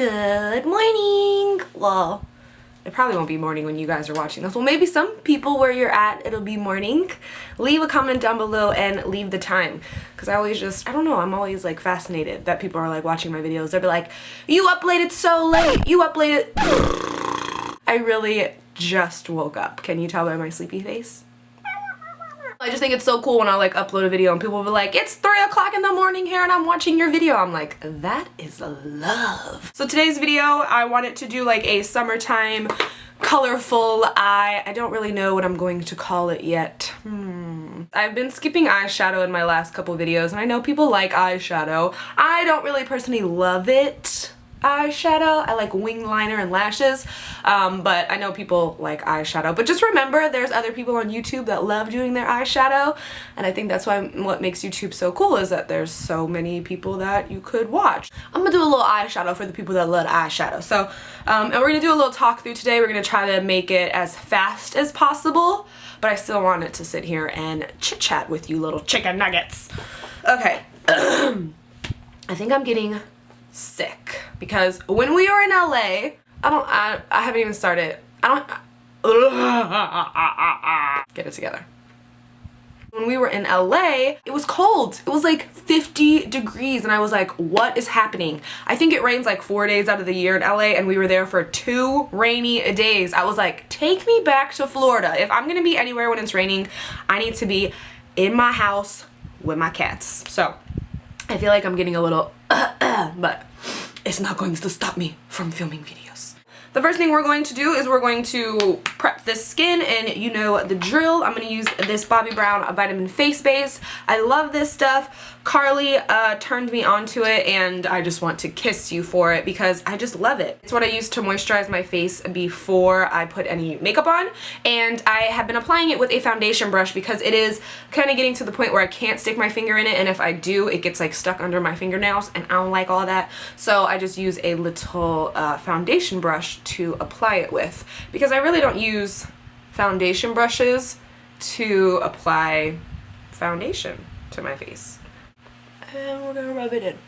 Good morning! Well, it probably won't be morning when you guys are watching this. Well, maybe some people where you're at, it'll be morning. Leave a comment down below and leave the time. Because I always just, I don't know, I'm always like fascinated that people are like watching my videos. They'll be like, you uploaded so late, you uploaded. I really just woke up. Can you tell by my sleepy face? I just think it's so cool when I like upload a video and people will be like, it's 3 o'clock in the morning here and I'm watching your video. I'm like, that is love. So today's video, I wanted to do like a summertime colorful eye. I don't really know what I'm going to call it yet. I've been skipping eyeshadow in my last couple videos and I know people like eyeshadow. I don't really personally love it. Eyeshadow. I like wing liner and lashes, but I know people like eyeshadow. But just remember, there's other people on YouTube that love doing their eyeshadow, and I think that's why what makes YouTube so cool is that there's so many people that you could watch. I'm gonna do a little eyeshadow for the people that love eyeshadow. So, and we're gonna do a little talk through today. We're gonna try to make it as fast as possible, but I still want it to sit here and chit chat with you little chicken nuggets. Okay, I think I'm getting sick because when we were in LA, I haven't even started. Get it together. When we were in LA, it was cold. It was like 50 degrees and I was like, what is happening? I think it rains like 4 days out of the year in LA and we were there for 2 rainy days. I was like, take me back to Florida. If I'm gonna be anywhere when it's raining, I need to be in my house with my cats. So I feel like I'm getting a little but it's not going to stop me from filming videos. The first thing we're going to do is we're going to prep this skin, and you know the drill. I'm going to use this Bobbi Brown Vitamin Face Base. I love this stuff. Carly turned me onto it and I just want to kiss you for it because I just love it. It's what I use to moisturize my face before I put any makeup on, and I have been applying it with a foundation brush because it is kind of getting to the point where I can't stick my finger in it, and if I do, it gets like stuck under my fingernails and I don't like all that. So I just use a little foundation brush to apply it with because I really don't use foundation brushes to apply foundation to my face. And we're gonna rub it in.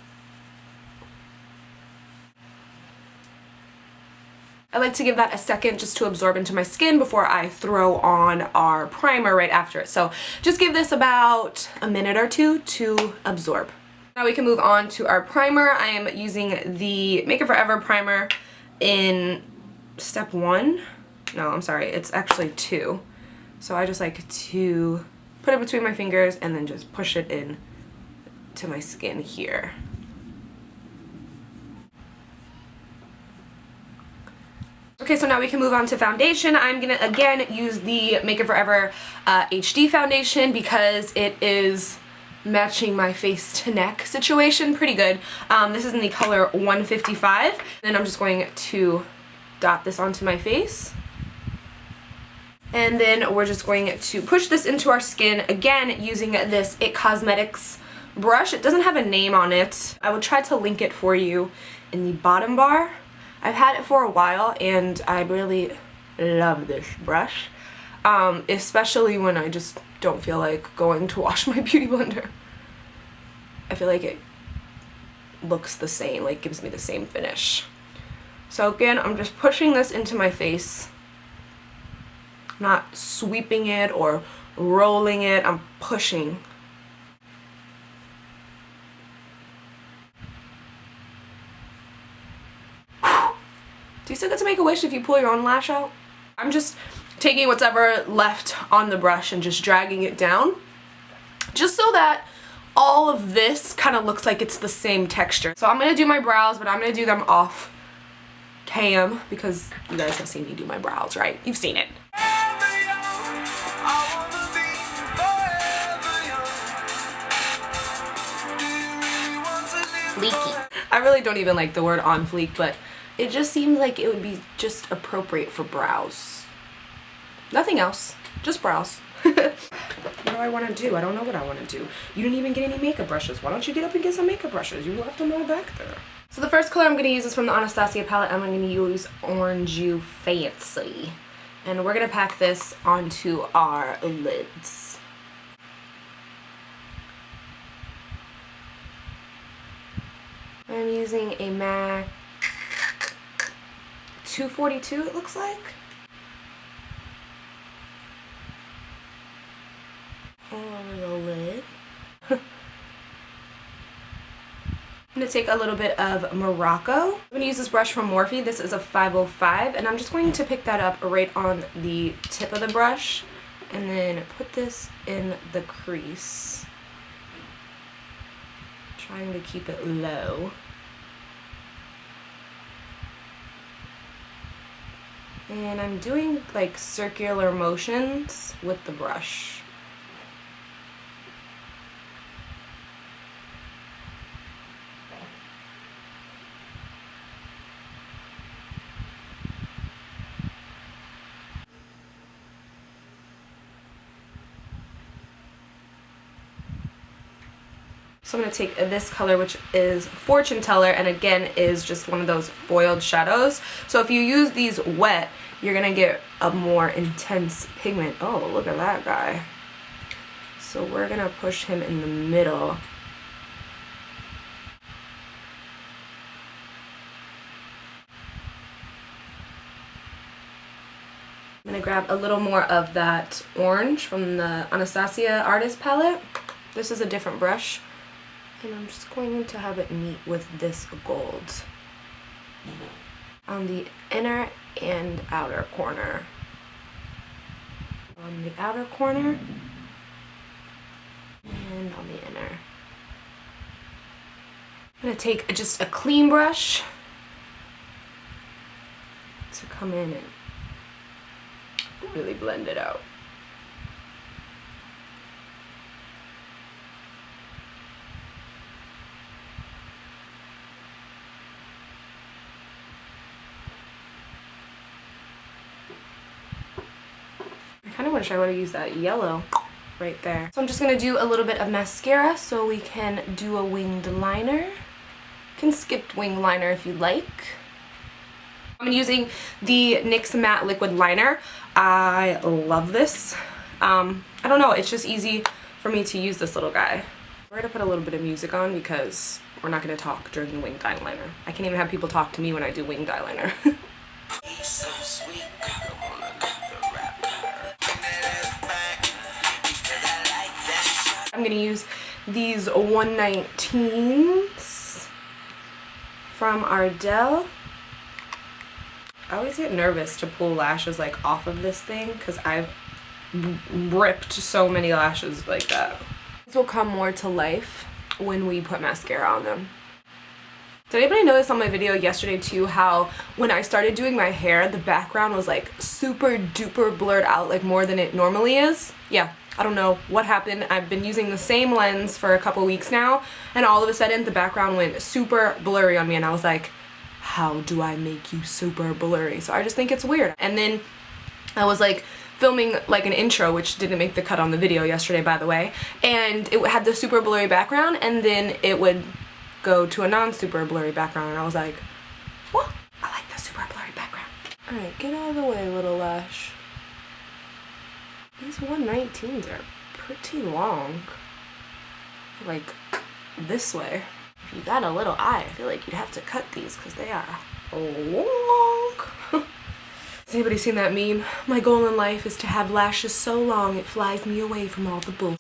I like to give that a second just to absorb into my skin before I throw on our primer right after it. So just give this about a minute or two to absorb. Now we can move on to our primer. I am using the Make It Forever primer in step 1. No, I'm sorry, it's actually 2. So I just like to put it between my fingers and then just push it in to my skin here. Okay, so now we can move on to foundation. I'm gonna again use the Make It Forever HD foundation because it is matching my face to neck situation pretty good. This is in the color 155. Then I'm just going to dot this onto my face. And then we're just going to push this into our skin again using this It Cosmetics brush. It doesn't have a name on it. I will try to link it for you in the bottom bar. I've had it for a while and I really love this brush, especially when I just don't feel like going to wash my beauty blender. I feel like it looks the same, like gives me the same finish. So again, I'm just pushing this into my face. I'm not sweeping it or rolling it, I'm pushing. Do you still get to make a wish if you pull your own lash out? I'm just taking whatever left on the brush and just dragging it down, just so that all of this kind of looks like it's the same texture. So I'm going to do my brows, but I'm going to do them off cam because you guys have seen me do my brows, right? You've seen it. Fleeky. I really don't even like the word on fleek, but it just seems like it would be just appropriate for brows. Nothing else, just brows. What do I want to do? I don't know what I want to do. You didn't even get any makeup brushes. Why don't you get up and get some makeup brushes? You left them all back there. So the first color I'm going to use is from the Anastasia palette. I'm going to use Orange You Fancy. And we're going to pack this onto our lids. I'm using a MAC 242 it looks like. All over the lid. I'm going to take a little bit of Morocco. I'm going to use this brush from Morphe. This is a 505, and I'm just going to pick that up right on the tip of the brush and then put this in the crease. Trying to keep it low. And I'm doing like circular motions with the brush. So I'm going to take this color, which is Fortune Teller, and again is just one of those foiled shadows. So if you use these wet, you're going to get a more intense pigment. Oh, look at that guy. So we're going to push him in the middle. I'm going to grab a little more of that orange from the Anastasia artist palette. This is a different brush. And I'm just going to have it meet with this gold on the inner and outer corner. On the outer corner and on the inner. I'm going to take just a clean brush to come in and really blend it out. I kind of wish I would have used that yellow right there. So I'm just going to do a little bit of mascara so we can do a winged liner. You can skip winged liner if you like. I'm using the NYX Matte Liquid Liner. I love this. I don't know, it's just easy for me to use this little guy. We're going to put a little bit of music on because we're not going to talk during the winged eyeliner. I can't even have people talk to me when I do winged eyeliner. I'm going to use these 119s from Ardell. I always get nervous to pull lashes like off of this thing because I've ripped so many lashes like that. These will come more to life when we put mascara on them. Did anybody notice on my video yesterday too how when I started doing my hair the background was like super duper blurred out, like more than it normally is? Yeah, I don't know what happened. I've been using the same lens for a couple weeks now and all of a sudden the background went super blurry on me and I was like, how do I make you super blurry? So I just think it's weird. And then I was like filming like an intro, which didn't make the cut on the video yesterday by the way, and it had the super blurry background and then it would go to a non-super blurry background and I was like, what? I like the super blurry background. Alright, get out of the way, little Lash. These 119s are pretty long. Like this way. If you got a little eye, I feel like you'd have to cut these because they are long. Has anybody seen that meme? My goal in life is to have lashes so long it flies me away from all the bull.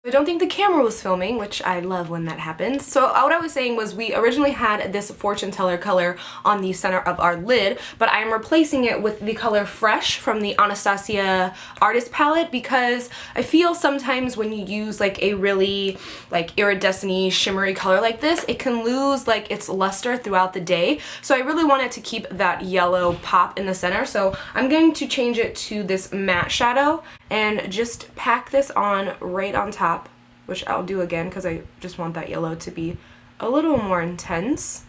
I don't think the camera was filming, which I love when that happens. So what I was saying was we originally had this Fortune Teller color on the center of our lid, but I am replacing it with the color Phresh from the Anastasia artist palette because I feel sometimes when you use like a really like iridescent-y shimmery color like this, it can lose like its luster throughout the day. So I really wanted to keep that yellow pop in the center. So I'm going to change it to this matte shadow and just pack this on right on top, which I'll do again because I just want that yellow to be a little more intense.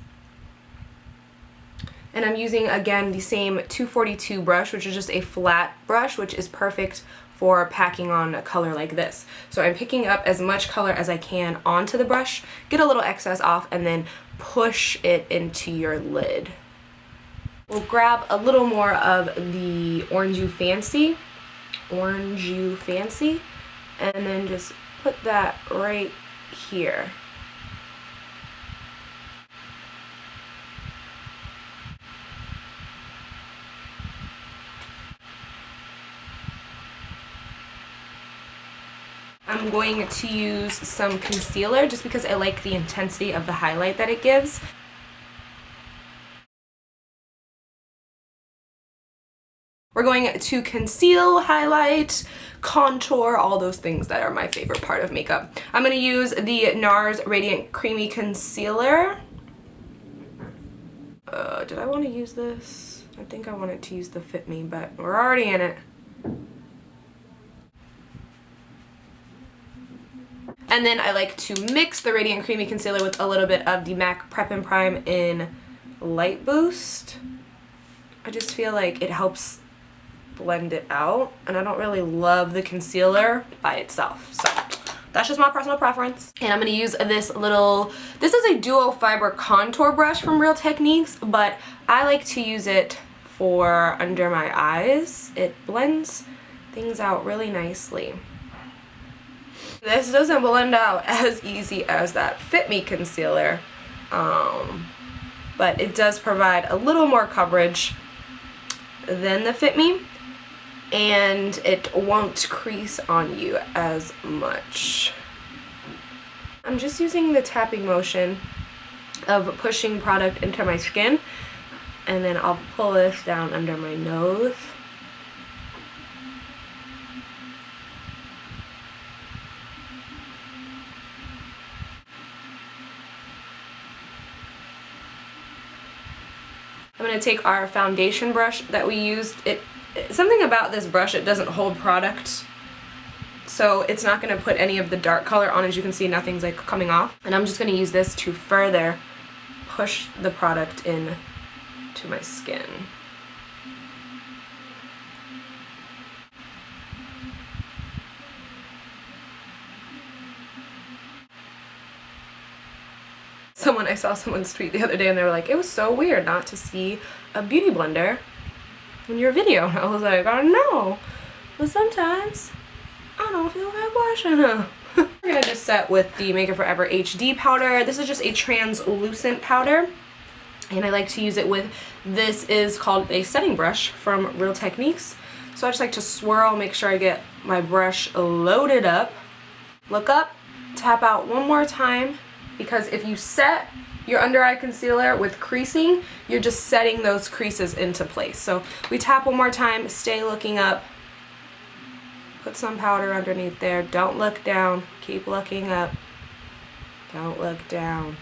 And I'm using again the same 242 brush, which is just a flat brush, which is perfect for packing on a color like this. So I'm picking up as much color as I can onto the brush, get a little excess off, and then push it into your lid. We'll grab a little more of the Orange You Fancy, and then just put that right here. I'm going to use some concealer just because I like the intensity of the highlight that it gives. We're going to conceal, highlight, contour, all those things that are my favorite part of makeup. I'm going to use the NARS Radiant Creamy Concealer. Did I want to use this? I think I wanted to use the Fit Me, but we're already in it. And then I like to mix the Radiant Creamy Concealer with a little bit of the MAC Prep and Prime in Lightboost. I just feel like it helps blend it out, and I don't really love the concealer by itself, so that's just my personal preference. And I'm going to use this is a duo fiber contour brush from Real Techniques, but I like to use it for under my eyes. It blends things out really nicely. This doesn't blend out as easy as that Fit Me concealer, but it does provide a little more coverage than the Fit Me, and it won't crease on you as much. I'm just using the tapping motion of pushing product into my skin, and then I'll pull this down under my nose. I'm going to take our foundation brush that we used. Something about this brush, it doesn't hold product, so it's not going to put any of the dark color on. As you can see, nothing's like coming off. And I'm just going to use this to further push the product in to my skin. I saw someone's tweet the other day and they were like, it was so weird not to see a beauty blender in your video. And I was like, I know, but sometimes I don't feel like washing them. We're gonna just set with the Makeup Forever HD powder. This is just a translucent powder, and I like to use it with, this is called a setting brush from Real Techniques. So I just like to swirl, make sure I get my brush loaded up. Look up, tap out one more time, because if you set your under eye concealer with creasing, you're just setting those creases into place. So we tap one more time, stay looking up, put some powder underneath there, don't look down, keep looking up, don't look down.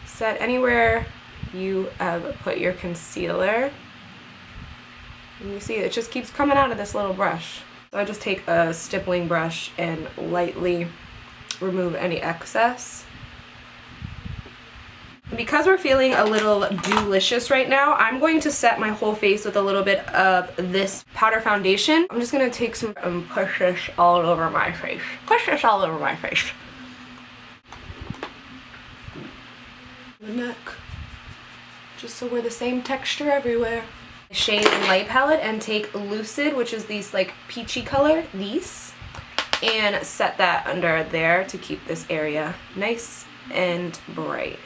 Set anywhere you have put your concealer, and you see it just keeps coming out of this little brush. So I just take a stippling brush and lightly remove any excess. Because we're feeling a little delicious right now, I'm going to set my whole face with a little bit of this powder foundation. I'm just going to take some and push this all over my face. Push this all over my face. The neck. Just so we're the same texture everywhere. Shade and light palette and take Lucid, which is these like peachy color, and set that under there to keep this area nice and bright.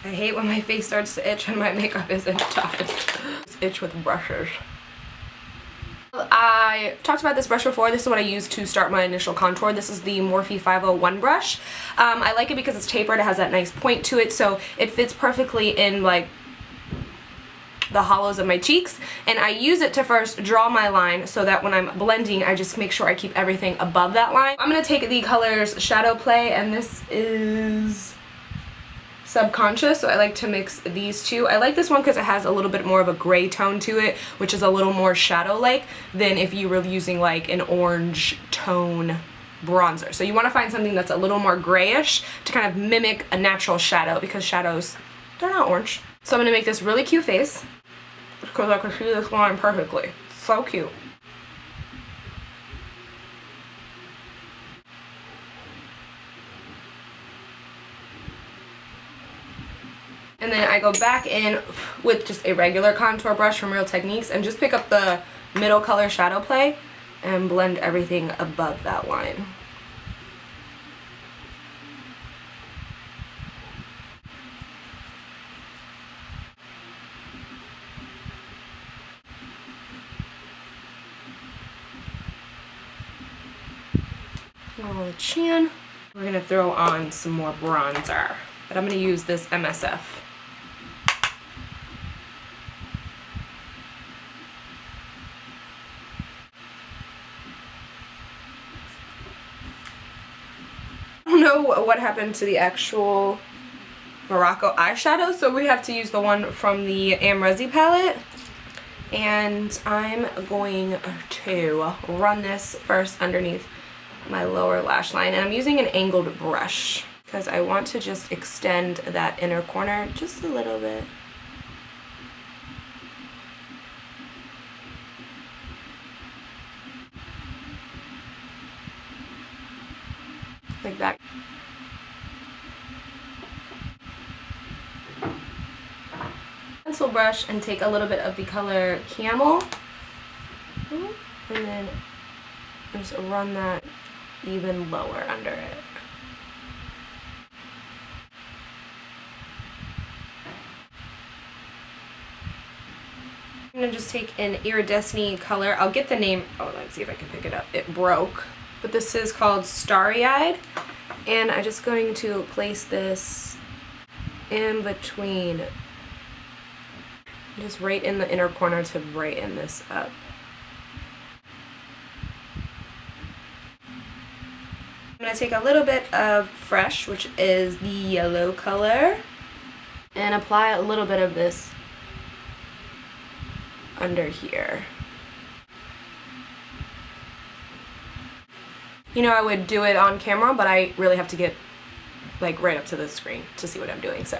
I hate when my face starts to itch and my makeup isn't done. Just itch with brushes. I talked about this brush before. This is what I use to start my initial contour. This is the Morphe 501 brush. I like it because it's tapered. It has that nice point to it, so it fits perfectly in like the hollows of my cheeks, and I use it to first draw my line so that when I'm blending, I just make sure I keep everything above that line. I'm going to take the colors Shadow Play, and this is Subconscious, so I like to mix these two. I like this one because it has a little bit more of a gray tone to it, which is a little more shadow-like than if you were using like an orange tone bronzer. So you want to find something that's a little more grayish to kind of mimic a natural shadow, because shadows, they're not orange. So I'm going to make this really cute face because I can see this line perfectly. So cute. And then I go back in with just a regular contour brush from Real Techniques and just pick up the middle color Shadow Play and blend everything above that line. on the chin. We're gonna throw on some more bronzer, but I'm gonna use this MSF. I don't know what happened to the actual Morocco eyeshadow, so we have to use the one from the Amrezi palette. And I'm going to run this first underneath my lower lash line, and I'm using an angled brush because I want to just extend that inner corner just a little bit. Like that. Pencil brush and take a little bit of the color Camel, and then just run that even lower under it. I'm gonna just take an iridescent color. I'll get the name. Oh, let's see if I can pick it up. It broke, but this is called Starry Eyed, and I'm just going to place this in between. Just right in the inner corner to brighten this up. I'm going to take a little bit of Phresh, which is the yellow color, and apply a little bit of this under here. You know, I would do it on camera, but I really have to get like right up to the screen to see what I'm doing, so.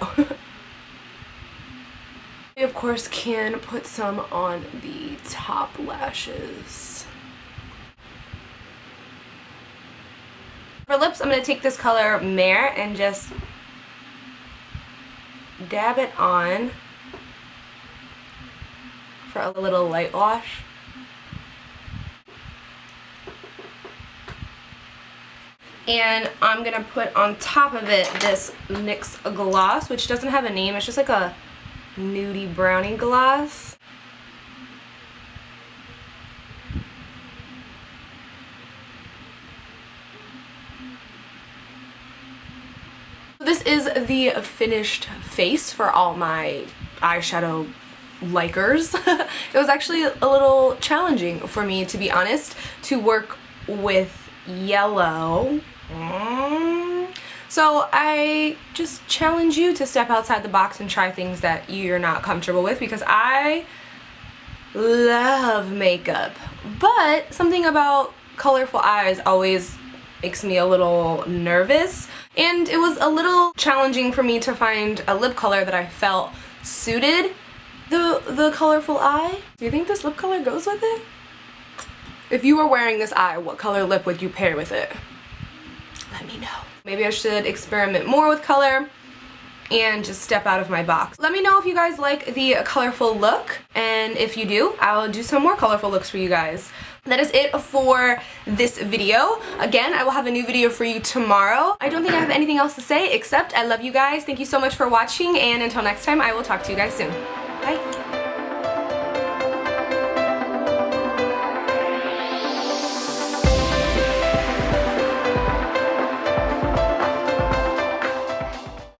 We of course can put some on the top lashes. For lips, I'm going to take this color Mare and just dab it on for a little light wash. And I'm going to put on top of it this NYX gloss, which doesn't have a name, it's just like a nudie brownie gloss. This is the finished face for all my eyeshadow likers. It was actually a little challenging for me, to be honest, to work with yellow. So I just challenge you to step outside the box and try things that you're not comfortable with, because I love makeup, but something about colorful eyes always makes me a little nervous, and it was a little challenging for me to find a lip color that I felt suited the colorful eye. Do you think this lip color goes with it? If you were wearing this eye, what color lip would you pair with it? Let me know. Maybe I should experiment more with color and just step out of my box. Let me know if you guys like the colorful look, and if you do, I'll do some more colorful looks for you guys. That is it for this video. Again, I will have a new video for you tomorrow. I don't think I have anything else to say except I love you guys. Thank you so much for watching, and until next time, I will talk to you guys soon. Bye.